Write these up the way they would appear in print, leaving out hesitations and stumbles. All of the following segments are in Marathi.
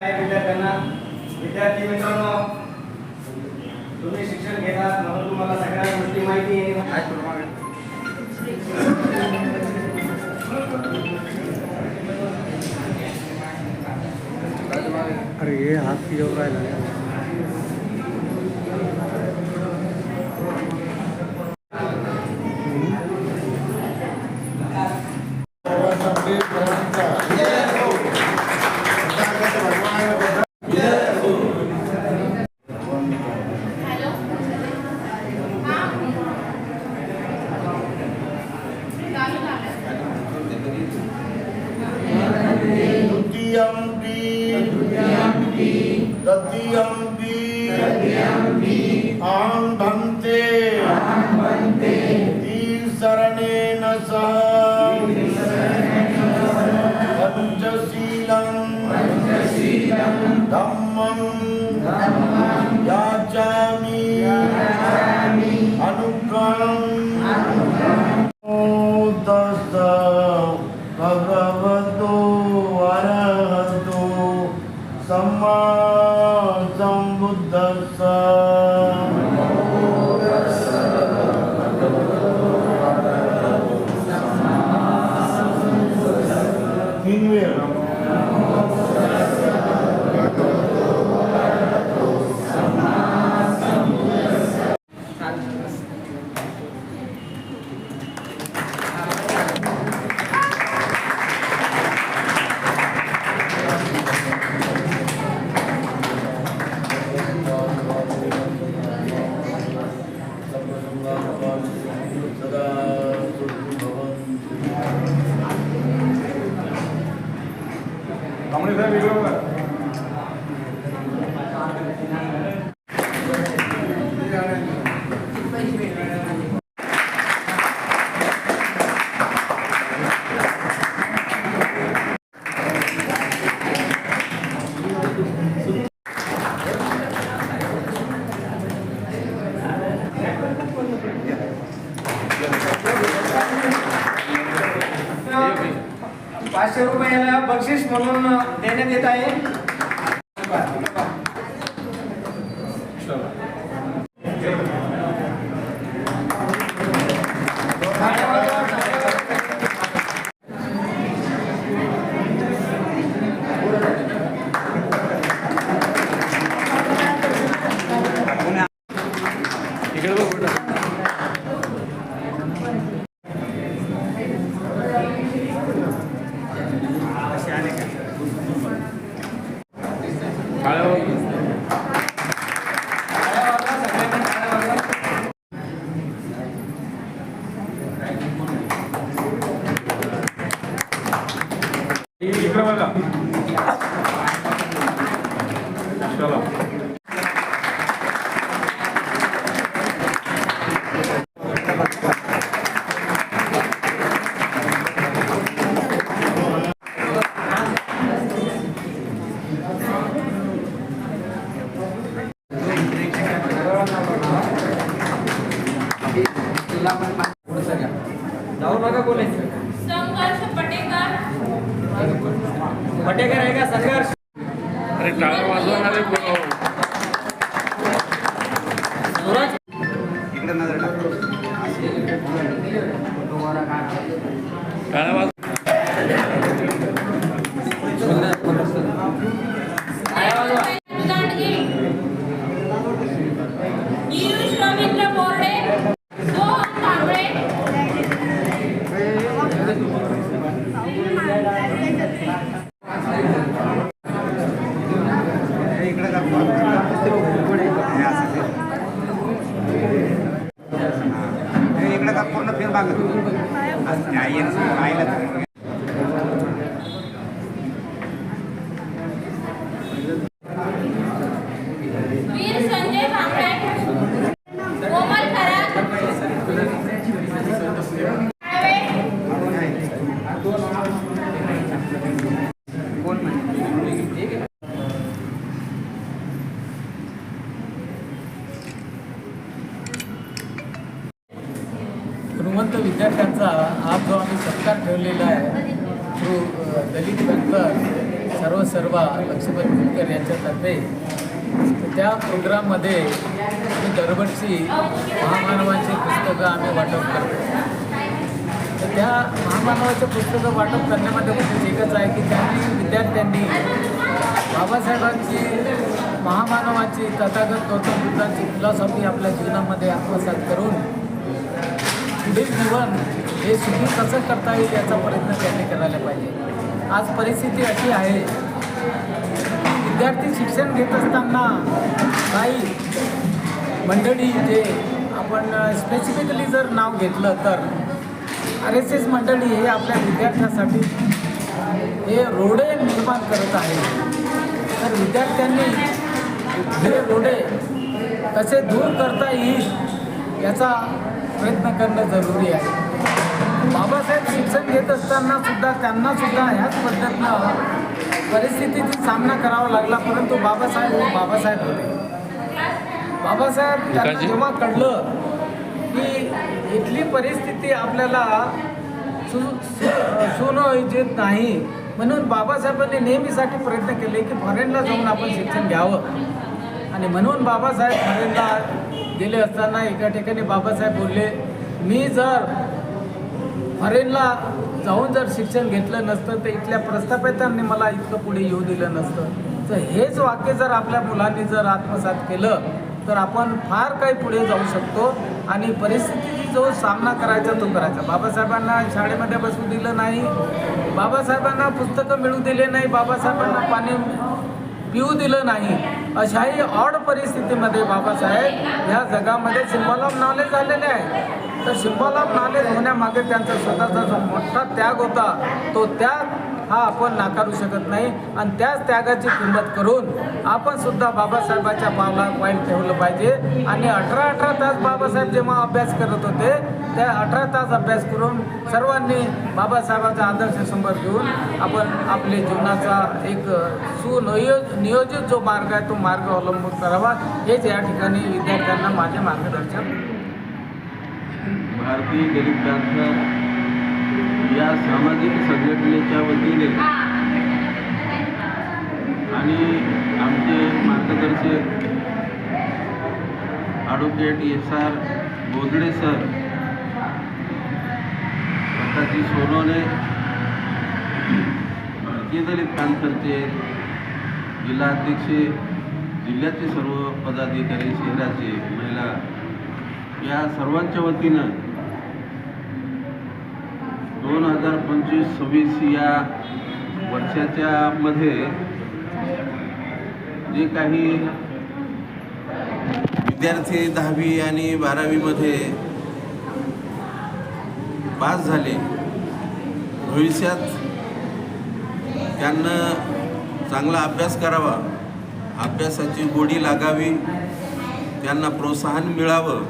विद्यार्थ्यांना विद्यार्थी मित्रांनो तुम्ही शिक्षण घेतात म्हणून तुम्हाला सगळ्या गोष्टी माहिती आहे। अरे ये हाथ की जो राहिला अहं भन्ते तीसरणेन सह पंचशीलं धम्मं याचामि अनुग्रहं तस्स भगवतो अरहतो सम्मा संबुद्धस्स ₹500 बक्षीस म्हणून देण्यात येत आहे। संघर्ष पटेकर आहे का संघर्ष? अरे टाळा वाजवणारे टाळा वाज रवींद्र बोर्डे सोहम कांबळे पूर्ण फेर वीर संजय भांबळे कोमल खरात गुणवंत विद्यार्थ्यांचा आज जो आम्ही सत्कार ठेवलेला आहे तो दलित बँकर सर्व लक्ष्मण कुलकर यांच्यातर्फे त्या प्रोग्राममध्ये आम्ही दरवर्षी महामानवांची पुस्तकं आम्ही वाटप करतो. तर त्या महामानवाचे पुस्तकं वाटप करण्यामध्ये उद्देश एकच आहे की त्यांनी विद्यार्थ्यांनी बाबासाहेबांची महामानवाची तथागत गौतम बुद्धांची फिलॉसॉफी आपल्या जीवनामध्ये आत्मसात करून पुढील जीवन हे सुखी कसं करता येईल याचा प्रयत्न त्यांनी करायला पाहिजे. आज परिस्थिती अशी आहे, विद्यार्थी शिक्षण घेत असताना काही मंडळी जे आपण स्पेसिफिकली जर नाव घेतलं तर RSS मंडळी हे आपल्या विद्यार्थ्यासाठी हे रोडे निर्माण करत आहे. तर विद्यार्थ्यांनी हे रोडे कसे दूर करता येईल याचा प्रयत्न करणं जरुरी आहे. बाबासाहेब शिक्षण घेत असताना सुद्धा त्यांना सुद्धा ह्याच पद्धतीनं परिस्थितीचा सामना करावा लागला, परंतु बाबासाहेब होते. बाबासाहेब त्यांना जेव्हा कळलं की इथली परिस्थिती आपल्याला सुनियोजित नाही, म्हणून बाबासाहेबांनी नेहमीसाठी प्रयत्न केले की फॉरेनला जाऊन आपण शिक्षण घ्यावं. आणि म्हणून बाबासाहेब फॉरेनला गेले असताना एका ठिकाणी बाबासाहेब बोलले, मी जर फॉरेनला जाऊन जर शिक्षण घेतलं नसतं तर इथल्या प्रस्थापितांनी मला इतकं पुढे येऊ दिलं नसतं. तर हेच वाक्य जर आपल्या मुलांनी जर आत्मसात केलं तर आपण फार काही पुढे जाऊ शकतो आणि परिस्थितीची जो सामना करायचा तो करायचा. बाबासाहेबांना शाळेमध्ये बसू दिलं नाही, बाबासाहेबांना पुस्तकं मिळू दिले नाही, बाबासाहेबांना पाणी पिऊ दिलं नाही. अशाही ऑड परिस्थितीमध्ये बाबासाहेब ह्या जगामध्ये सिम्बॉल ऑफ नॉलेज आलेले आहे. तर सिम्बॉल ऑफ नॉलेज होण्यामागे त्यांचा स्वतःचा जो मोठा त्याग होता, तो त्याग हा आपण नाकारू शकत नाही. आणि त्याच त्यागाची किंमत करून आपण सुद्धा बाबासाहेबाच्या पाय ठेवलं पाहिजे. आणि 18 तास बाबासाहेब जेव्हा अभ्यास करत होते त्या 18 तास अभ्यास करून सर्वांनी बाबासाहेबांचा आदर्श समोर घेऊन आपण आपल्या जीवनाचा एक नियोजित जो मार्ग आहे तो मार्ग अवलंबून करावा, हेच या ठिकाणी विद्यार्थ्यांना माझे मार्गदर्शन. भारतीय दलित पॅंथर या सामाजिक संघटनेच्या वतीने आणि आमचे मार्गदर्शक ॲडव्होकेट SR बोजडे सर, स्वतःची सोनवणे, भारतीय दलित पॅंथरचे जिल्हाध्यक्ष, जिल्ह्याचे सर्व पदाधिकारी, शहराचे, महिला, या सर्वांच्या वतीनं 2025-26 या वर्षाच्या मध्ये जे काही विद्यार्थी 10वी आणि 12वीमध्ये पास झाले, भविष्यात त्यांना चांगला अभ्यास करावा, अभ्यासाची गोडी लागावी, त्यांना प्रोत्साहन मिळावं,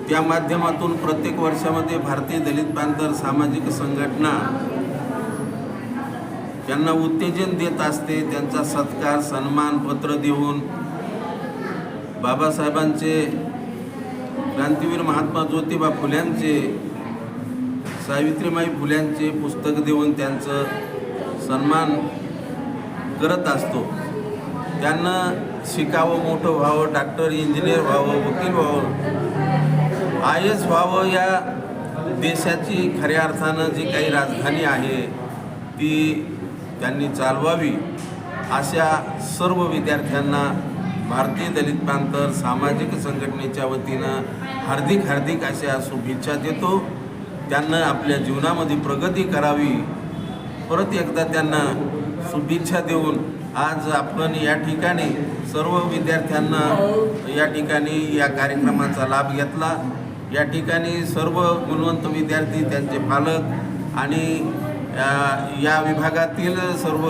त्या माध्यमातून प्रत्येक वर्षामध्ये भारतीय दलित पॅंथर सामाजिक संघटना त्यांना उत्तेजन देत असते. त्यांचा सत्कार, सन्मान पत्र देऊन बाबासाहेबांचे, क्रांतीवीर महात्मा ज्योतिबा फुल्यांचे, सावित्रीबाई फुल्यांचे पुस्तक देऊन त्यांचं सन्मान करत असतो. त्यांना शिकावं, मोठं व्हावं, डॉक्टर, इंजिनियर व्हावं, वकील व्हावं, IAS व्हावं, या देशाची खऱ्या अर्थानं जी काही राजधानी आहे ती त्यांनी चालवावी, अशा सर्व विद्यार्थ्यांना भारतीय दलित पॅंथर सामाजिक संघटनेच्या वतीनं हार्दिक अशा शुभेच्छा देतो. त्यांना आपल्या जीवनामध्ये प्रगती करावी, परत एकदा त्यांना शुभेच्छा देऊन आज आपण या ठिकाणी सर्व विद्यार्थ्यांना या ठिकाणी या कार्यक्रमाचा लाभ घेतला. या ठिकाणी सर्व गुणवंत विद्यार्थी, त्यांचे पालक आणि या विभागातील सर्व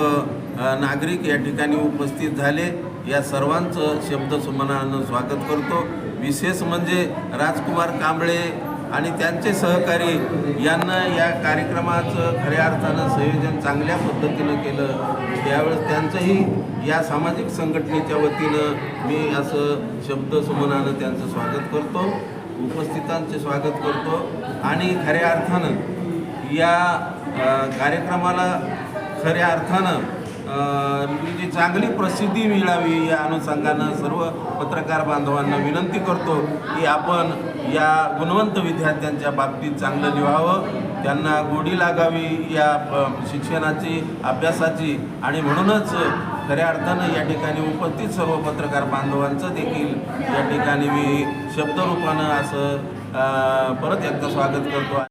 नागरिक या ठिकाणी उपस्थित झाले. या सर्वांचं शब्दसुमनानं स्वागत करतो. विशेष म्हणजे राजकुमार कांबळे आणि त्यांचे सहकारी यांना या कार्यक्रमाचं खऱ्या अर्थानं संयोजन चांगल्या पद्धतीनं केलं. त्यावेळेस त्यांचंही या सामाजिक संघटनेच्या वतीनं मी असं शब्दसुमनानं त्यांचं स्वागत करतो, उपस्थितांचे स्वागत करतो. आणि खऱ्या अर्थानं या कार्यक्रमाला खऱ्या अर्थानं जी चांगली प्रसिद्धी मिळावी या अनुषंगानं सर्व पत्रकार बांधवांना विनंती करतो की आपण या गुणवंत विद्यार्थ्यांच्या बाबतीत चांगलं लिहावं, त्यांना गोडी लागावी या शिक्षणाची, अभ्यासाची, आणि म्हणूनच खऱ्या अर्थानं या ठिकाणी उपस्थित सर्व पत्रकार बांधवांचं देखील या ठिकाणी मी शब्दरूपानं असं परत एकदा स्वागत करतो.